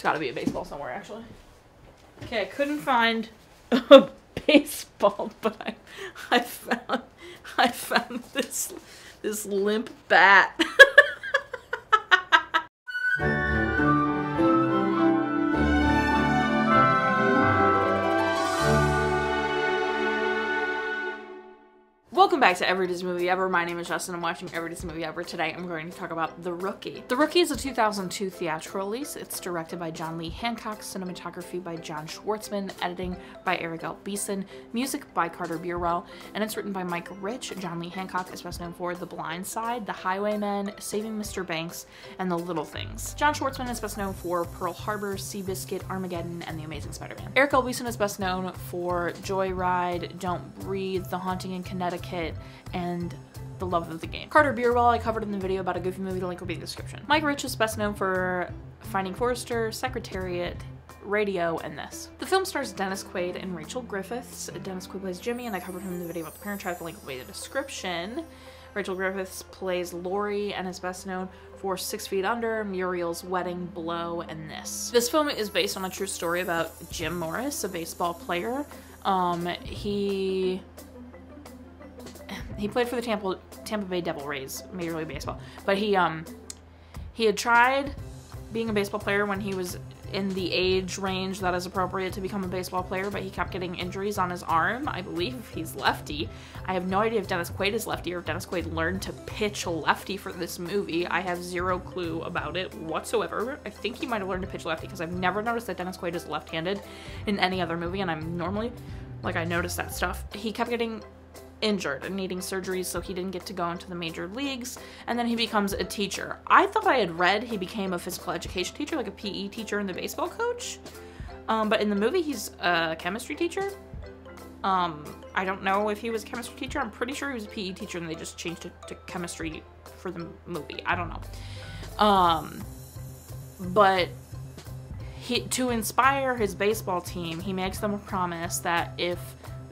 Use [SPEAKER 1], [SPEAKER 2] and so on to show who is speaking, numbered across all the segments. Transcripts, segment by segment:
[SPEAKER 1] There's gotta be a baseball somewhere, actually. Okay, I couldn't find a baseball, but I found this limp bat. Welcome back to Every Disney Movie Ever. My name is Jess and I'm watching Every Disney Movie Ever. Today I'm going to talk about The Rookie. The Rookie is a 2002 theatrical release. It's directed by John Lee Hancock, cinematography by John Schwartzmann, editing by Eric L. Beason, music by Carter Burwell, and it's written by Mike Rich. John Lee Hancock is best known for The Blind Side, The Highwaymen, Saving Mr. Banks, and The Little Things. John Schwartzmann is best known for Pearl Harbor, Seabiscuit, Armageddon, and The Amazing Spider-Man. Eric L. Beason is best known for Joyride, Don't Breathe, The Haunting in Connecticut, and The Love of the Game. Carter Burwell I covered in the video about a Goofy movie, the link will be in the description. Mike Rich is best known for Finding Forrester, Secretariat, Radio, and this. The film stars Dennis Quaid and Rachel Griffiths. Dennis Quaid plays Jimmy, and I covered him in the video about The Parent Trap, the link will be in the description. Rachel Griffiths plays Lori and is best known for 6 Feet Under, Muriel's Wedding, Blow, and this. This film is based on a true story about Jim Morris, a baseball player. He played for the Tampa Bay Devil Rays, Major League Baseball, but he had tried being a baseball player when he was in the age range that is appropriate to become a baseball player, but he kept getting injuries on his arm. I believe he's lefty. I have no idea if Dennis Quaid is lefty or if Dennis Quaid learned to pitch lefty for this movie. I have zero clue about it whatsoever. I think he might have learned to pitch lefty because I've never noticed that Dennis Quaid is left-handed in any other movie, and I'm normally, like, I notice that stuff. He kept getting injured and needing surgeries, so he didn't get to go into the major leagues, and then he becomes a teacher. I thought I had read he became a physical education teacher, like a PE teacher and the baseball coach, but in the movie he's a chemistry teacher. I don't know if he was a chemistry teacher. I'm pretty sure he was a PE teacher and they just changed it to chemistry for the movie. I don't know. But to inspire his baseball team, he makes them a promise that if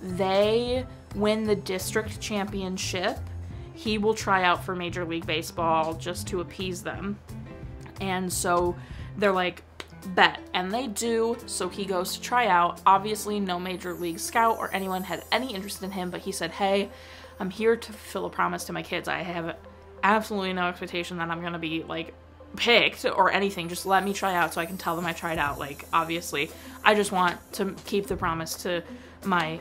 [SPEAKER 1] they win the district championship, he will try out for Major League Baseball just to appease them. And so they're like, bet. And they do, so he goes to try out. Obviously no Major League scout or anyone had any interest in him, but he said, hey, I'm here to fulfill a promise to my kids. I have absolutely no expectation that I'm gonna be like picked or anything. Just let me try out so I can tell them I tried out. Like, obviously I just want to keep the promise to my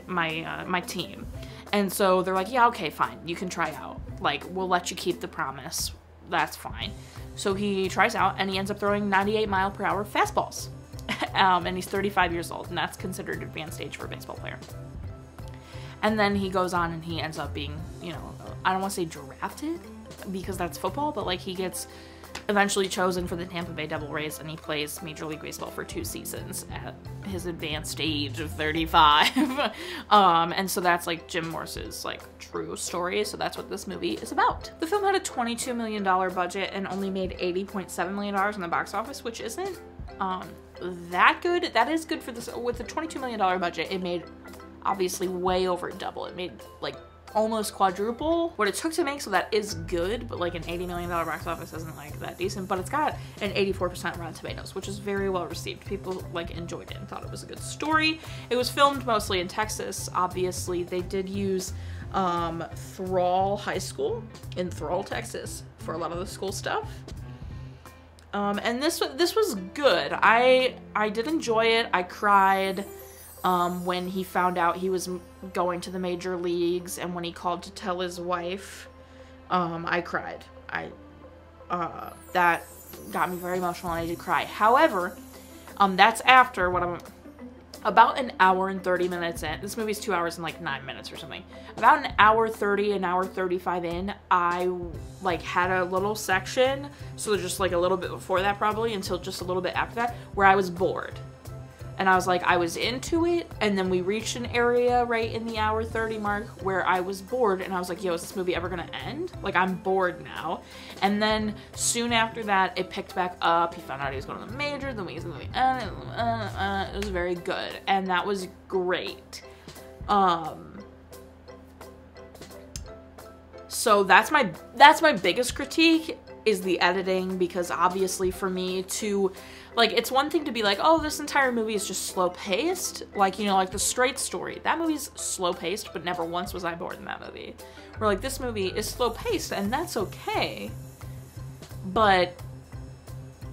[SPEAKER 1] team. And so they're like, yeah, okay, fine, you can try out, like, we'll let you keep the promise, that's fine. So he tries out and he ends up throwing 98-mile-per-hour fastballs. And he's 35 years old, and that's considered advanced age for a baseball player. And then he goes on and he ends up being, you know, I don't want to say drafted because that's football, but like he gets eventually chosen for the Tampa Bay Devil Rays, and he plays Major League Baseball for 2 seasons at his advanced age of 35. And so that's like Jim Morris's like true story, so that's what this movie is about. The film had a $22 million budget and only made $80.7 million in the box office, which isn't that good. That is good for this. With a $22 million budget, it made obviously way over double. It made like almost quadruple what it took to make, so that is good, but like an $80 million box office isn't like that decent. But it's got an 84% Rotten Tomatoes, which is very well received. People like enjoyed it and thought it was a good story. It was filmed mostly in Texas. Obviously they did use Thrall High School in Thrall, Texas for a lot of the school stuff. And this was good. I did enjoy it. I cried when he found out he was going to the major leagues, and when he called to tell his wife, I cried. That got me very emotional and I did cry. However, that's after what I'm about an hour and 30 minutes in. This movie's 2 hours and like 9 minutes or something. About an hour 30, an hour 35 in, I like had a little section, so just like a little bit before that probably, until just a little bit after that, where I was bored. And I was like, I was into it, and then we reached an area right in the hour 30 mark where I was bored, and I was like, yo, is this movie ever gonna end? Like, I'm bored now. And then soon after that, it picked back up. He found out he was going to the majors, the movie ended, it was very good, and that was great. So that's my biggest critique is the editing, because obviously for me to, like, it's one thing to be like, oh, this entire movie is just slow-paced, like, you know, like The Straight Story. That movie's slow-paced, but never once was I bored in that movie. Where, like, this movie is slow-paced, and that's okay, but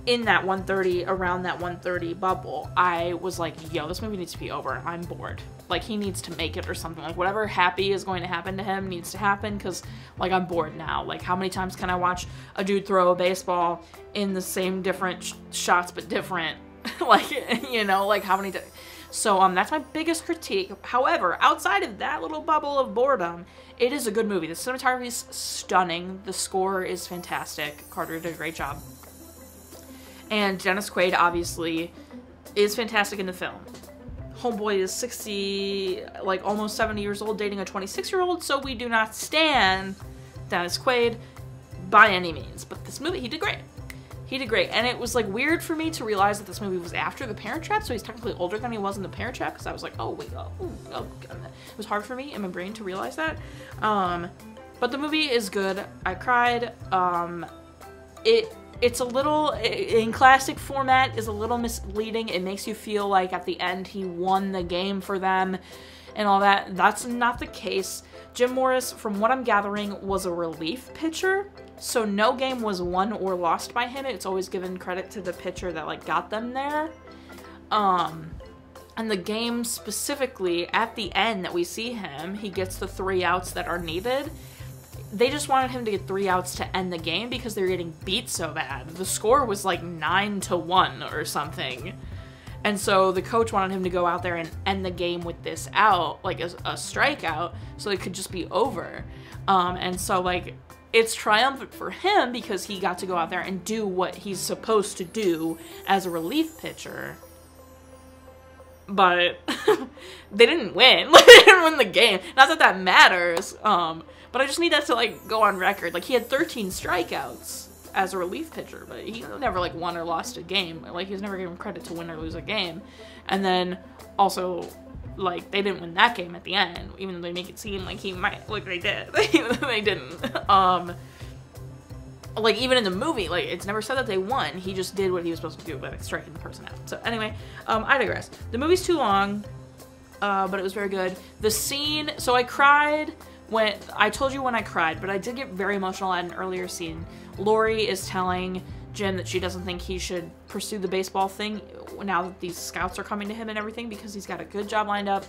[SPEAKER 1] in that 1:30, around that 1:30 bubble, I was like, yo, this movie needs to be over. I'm bored. Like, he needs to make it or something. Like, whatever happy is going to happen to him needs to happen, because, like, I'm bored now. Like, how many times can I watch a dude throw a baseball in the same different shots but different? Like, you know, like, how many times? So, that's my biggest critique. However, outside of that little bubble of boredom, it is a good movie. The cinematography is stunning. The score is fantastic. Carter did a great job. And Dennis Quaid, obviously, is fantastic in the film. Homeboy is 60, like, almost 70 years old, dating a 26-year-old, so we do not stan Dennis Quaid by any means. But this movie, he did great. He did great. And it was, like, weird for me to realize that this movie was after The Parent Trap, so he's technically older than he was in The Parent Trap, because I was like, oh, wait, oh, it was hard for me in my brain to realize that. But the movie is good. I cried. It's a little, in classic format, is a little misleading. It makes you feel like at the end he won the game for them and all that. That's not the case. Jim Morris, from what I'm gathering, was a relief pitcher, so no game was won or lost by him. It's always given credit to the pitcher that, like, got them there. And the game specifically, at the end that we see him, he gets the 3 outs that are needed. They just wanted him to get 3 outs to end the game because they were getting beat so bad. The score was like 9-1 or something. And so the coach wanted him to go out there and end the game with this out, like a strikeout, so it could just be over. And so, like, it's triumphant for him because he got to go out there and do what he's supposed to do as a relief pitcher. But they didn't win. Like, they didn't win the game. Not that that matters. But I just need that to, like, go on record. Like, he had 13 strikeouts as a relief pitcher, but he never, like, won or lost a game. Like, he was never given credit to win or lose a game. And then, also, like, they didn't win that game at the end, even though they make it seem like he might. Like, they did. They didn't. Like, even in the movie, like, it's never said that they won. He just did what he was supposed to do by, like, striking the person out. So, anyway, I digress. The movie's too long, but it was very good. The scene, so I cried when, I told you when I cried, but I did get very emotional at an earlier scene. Lori is telling Jim that she doesn't think he should pursue the baseball thing now that these scouts are coming to him and everything, because he's got a good job lined up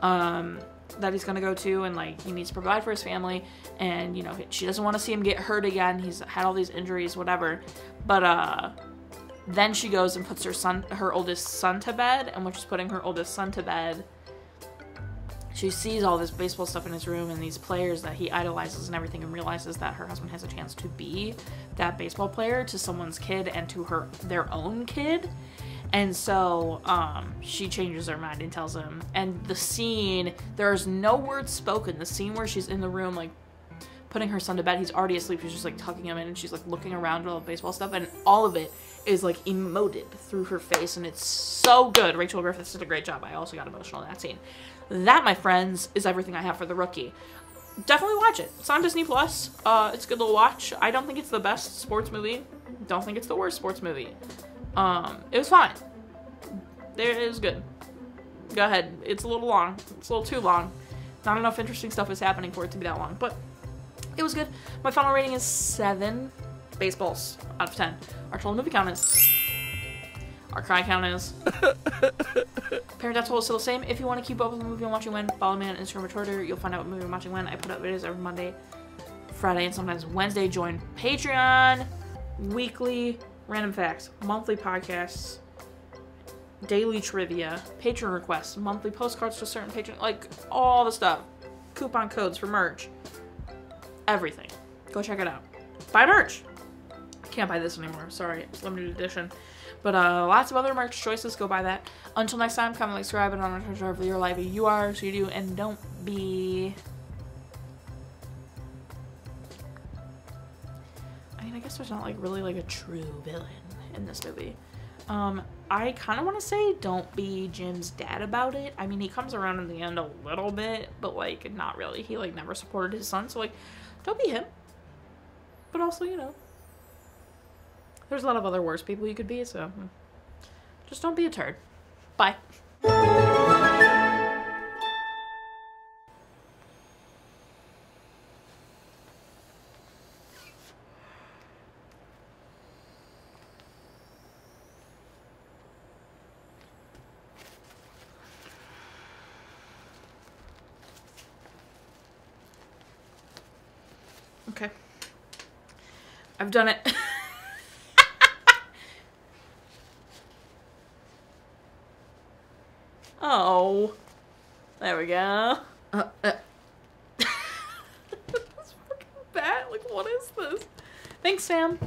[SPEAKER 1] that he's gonna go to, and, like, he needs to provide for his family, and, you know, she doesn't want to see him get hurt again. He's had all these injuries, whatever. But then she goes and puts her oldest son to bed, and when she's putting her oldest son to bed, she sees all this baseball stuff in his room and these players that he idolizes and everything, and realizes that her husband has a chance to be that baseball player to someone's kid and to their own kid. And so she changes her mind and tells him. And the scene, there's no words spoken. The scene where she's in the room, like, putting her son to bed, he's already asleep, she's just, like, tucking him in, and she's, like, looking around at all the baseball stuff, and all of it is, like, emoted through her face, and it's so good. Rachel Griffiths did a great job. I also got emotional in that scene. That, my friends, is everything I have for The Rookie. Definitely watch it. It's on Disney+. It's a good little watch. I don't think it's the best sports movie. Don't think it's the worst sports movie. It was fine. It was good. Go ahead. It's a little long. It's a little too long. Not enough interesting stuff is happening for it to be that long, but it was good. My final rating is 7 baseballs out of 10. Our total movie count is... Our cry count is... Parent Death Toll is still the same. If you want to keep up with the movie I'm watching when, follow me on Instagram or Twitter. You'll find out what movie I'm watching when. I put up videos every Monday, Friday, and sometimes Wednesday. Join Patreon. Weekly random facts. Monthly podcasts. Daily trivia. Patron requests. Monthly postcards to certain patrons. Like, all the stuff. Coupon codes for merch. Everything. Go check it out. Buy merch. I can't buy this anymore. Sorry. It's limited edition. But lots of other merch choices. Go buy that. Until next time, comment, like, subscribe, and on Twitter for your life. You are, so you do, and don't be... I mean, I guess there's not, like, really, like, a true villain in this movie. I kind of want to say don't be Jim's dad about it. I mean, he comes around in the end a little bit, but, like, not really. He, like, never supported his son, so, like, don't be him. But also, you know, There's a lot of other worse people you could be, so just don't be a turd. Bye. Okay. I've done it. Oh. There we go. That's fucking bad. Like, what is this? Thanks, Sam.